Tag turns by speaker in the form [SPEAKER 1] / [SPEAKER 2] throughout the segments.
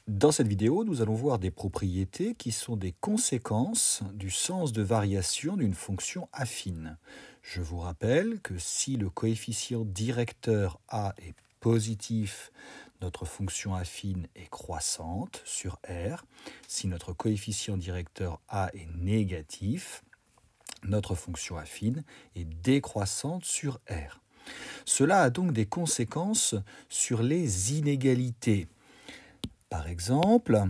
[SPEAKER 1] Dans cette vidéo, nous allons voir des propriétés qui sont des conséquences du sens de variation d'une fonction affine. Je vous rappelle que si le coefficient directeur a est positif, notre fonction affine est croissante sur R. Si notre coefficient directeur a est négatif, notre fonction affine est décroissante sur R. Cela a donc des conséquences sur les inégalités. Par exemple,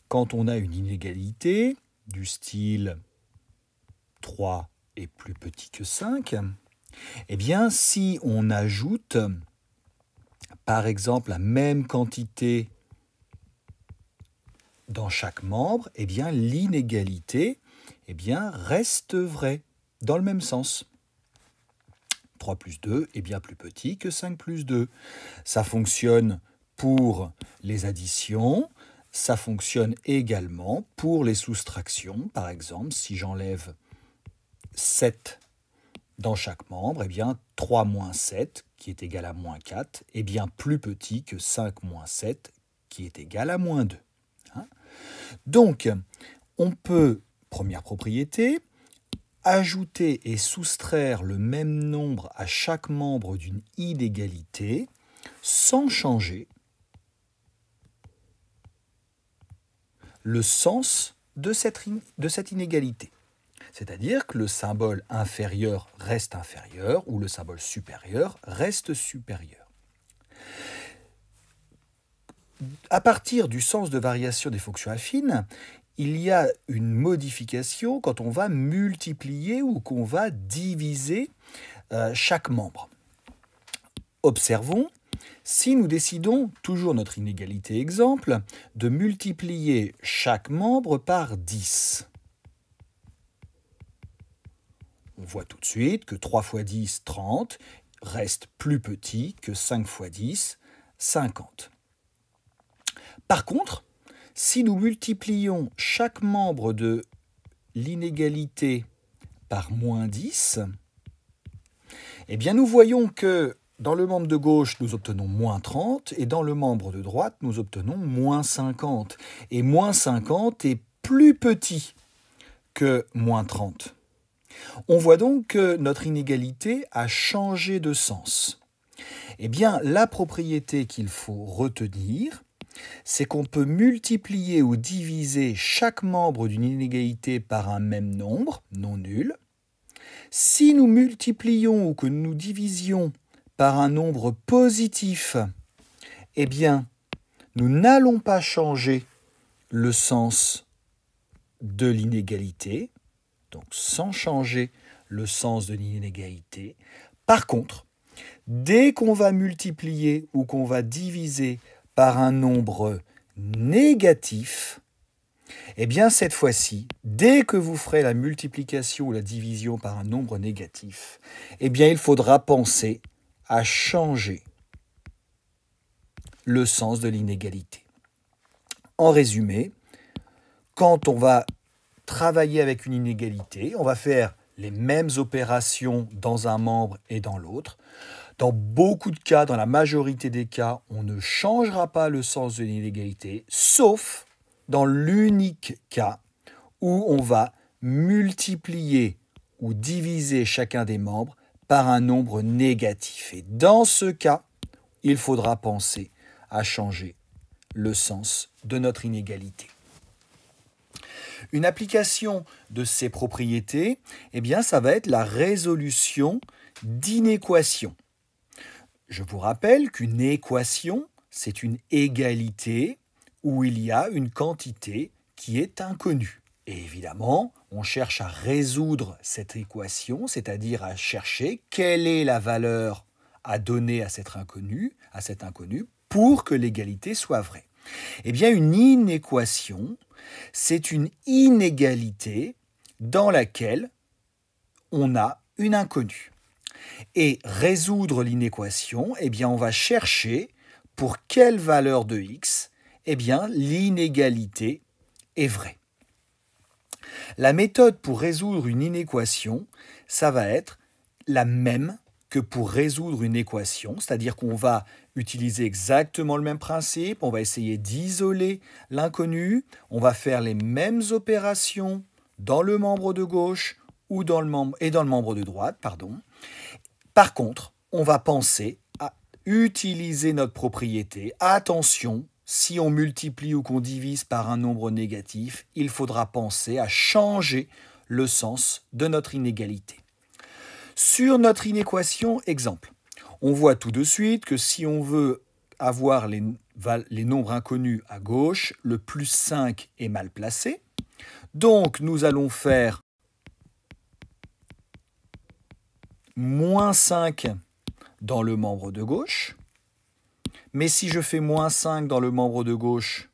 [SPEAKER 1] quand on a une inégalité du style 3 est plus petit que 5, eh bien si on ajoute par exemple la même quantité dans chaque membre, eh bien l'inégalité reste vraie dans le même sens. 3 plus 2 est bien plus petit que 5 plus 2. Ça fonctionne pour les additions, ça fonctionne également pour les soustractions. Par exemple, si j'enlève 7 dans chaque membre, eh bien 3 moins 7, qui est égal à moins 4, est bien plus petit que 5 moins 7, qui est égal à moins 2. Donc, on peut, première propriété, ajouter et soustraire le même nombre à chaque membre d'une inégalité sans changer le sens de cette inégalité. C'est-à-dire que le symbole inférieur reste inférieur ou le symbole supérieur reste supérieur. À partir du sens de variation des fonctions affines, il y a une modification quand on va multiplier ou qu'on va diviser chaque membre. Observons, si nous décidons, toujours notre inégalité exemple, de multiplier chaque membre par 10. On voit tout de suite que 3 fois 10, 30, reste plus petit que 5 fois 10, 50. Par contre, si nous multiplions chaque membre de l'inégalité par moins 10, eh bien nous voyons que dans le membre de gauche, nous obtenons moins 30, et dans le membre de droite, nous obtenons moins 50. Et moins 50 est plus petit que moins 30. On voit donc que notre inégalité a changé de sens. Eh bien, la propriété qu'il faut retenir, c'est qu'on peut multiplier ou diviser chaque membre d'une inégalité par un même nombre, non nul. Si nous multiplions ou que nous divisions par un nombre positif, eh bien, nous n'allons pas changer le sens de l'inégalité, donc sans changer le sens de l'inégalité. Par contre, dès qu'on va multiplier ou qu'on va diviser par un nombre négatif, eh bien cette fois-ci, dès que vous ferez la multiplication ou la division par un nombre négatif, eh bien il faudra penser à changer le sens de l'inégalité. En résumé, quand on va travailler avec une inégalité, on va faire les mêmes opérations dans un membre et dans l'autre. Dans beaucoup de cas, dans la majorité des cas, on ne changera pas le sens de l'inégalité, sauf dans l'unique cas où on va multiplier ou diviser chacun des membres par un nombre négatif. Et dans ce cas, il faudra penser à changer le sens de notre inégalité. Une application de ces propriétés, eh bien, ça va être la résolution d'inéquations. Je vous rappelle qu'une équation, c'est une égalité où il y a une quantité qui est inconnue. Et évidemment, on cherche à résoudre cette équation, c'est-à-dire à chercher quelle est la valeur à donner à cet inconnu pour que l'égalité soit vraie. Eh bien, une inéquation, c'est une inégalité dans laquelle on a une inconnue. Et résoudre l'inéquation, eh bien, on va chercher pour quelle valeur de x, eh bien, l'inégalité est vraie. La méthode pour résoudre une inéquation, ça va être la même que pour résoudre une équation, c'est-à-dire qu'on va utiliser exactement le même principe, on va essayer d'isoler l'inconnu, on va faire les mêmes opérations dans le membre de gauche ou dans le membre de droite, pardon. Par contre, on va penser à utiliser notre propriété. Attention, si on multiplie ou qu'on divise par un nombre négatif, il faudra penser à changer le sens de notre inégalité. Sur notre inéquation, exemple, on voit tout de suite que si on veut avoir les nombres inconnus à gauche, le plus 5 est mal placé. Donc, nous allons faire moins 5 dans le membre de gauche. Mais si je fais moins 5 dans le membre de gauche,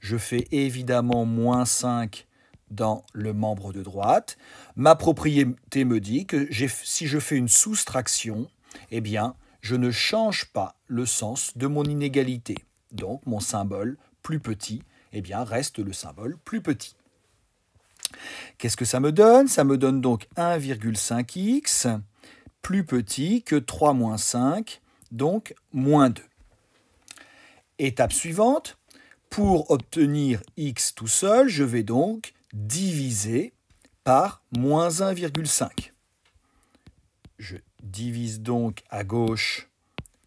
[SPEAKER 1] je fais évidemment moins 5 dans le membre de droite. Ma propriété me dit que si je fais une soustraction, eh bien, je ne change pas le sens de mon inégalité. Donc, mon symbole plus petit, eh bien, reste le symbole plus petit. Qu'est-ce que ça me donne? Ça me donne donc 1,5x plus petit que 3 moins 5, donc moins 2. Étape suivante, pour obtenir x tout seul, je vais donc diviser par moins 1,5. Je divise donc à gauche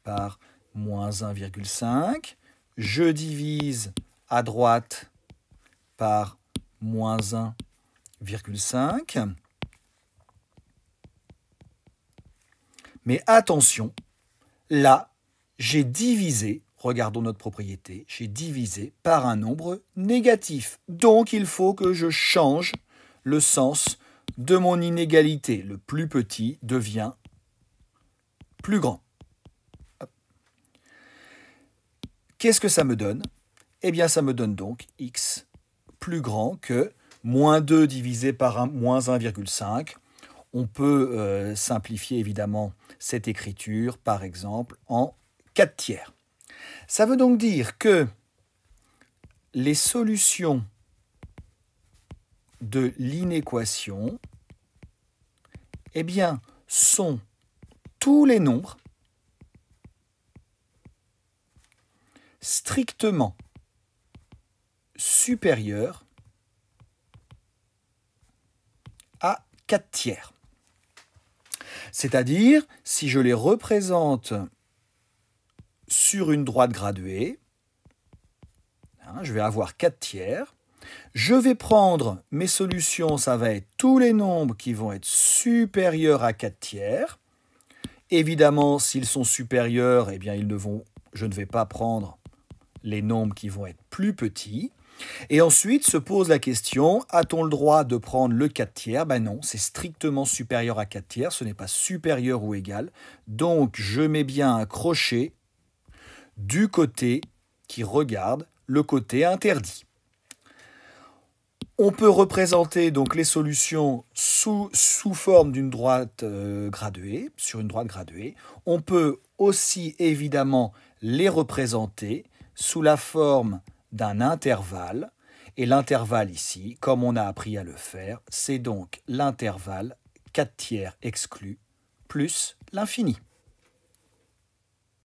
[SPEAKER 1] par moins 1,5. Je divise à droite par moins 1,5. Mais attention, là, j'ai divisé, regardons notre propriété, j'ai divisé par un nombre négatif. Donc, il faut que je change le sens de mon inégalité. Le plus petit devient plus grand. Qu'est-ce que ça me donne? Eh bien, ça me donne donc x plus grand que moins 2 divisé par moins 1,5. On peut simplifier évidemment cette écriture, par exemple, en 4 tiers. Ça veut donc dire que les solutions de l'inéquation, eh bien, sont tous les nombres strictement supérieurs à 4 tiers. C'est-à-dire, si je les représente sur une droite graduée, je vais avoir 4 tiers. Je vais prendre mes solutions, ça va être tous les nombres qui vont être supérieurs à 4 tiers. Évidemment, s'ils sont supérieurs, eh bien, je ne vais pas prendre les nombres qui vont être plus petits. Et ensuite se pose la question, a-t-on le droit de prendre le 4 tiers? Ben non, c'est strictement supérieur à 4 tiers, ce n'est pas supérieur ou égal. Donc je mets bien un crochet du côté qui regarde le côté interdit. On peut représenter donc les solutions sous forme d'une droite graduée, sur une droite graduée. On peut aussi évidemment les représenter sous la forme d'un intervalle. Et l'intervalle ici, comme on a appris à le faire, c'est donc l'intervalle 4 tiers exclu plus l'infini.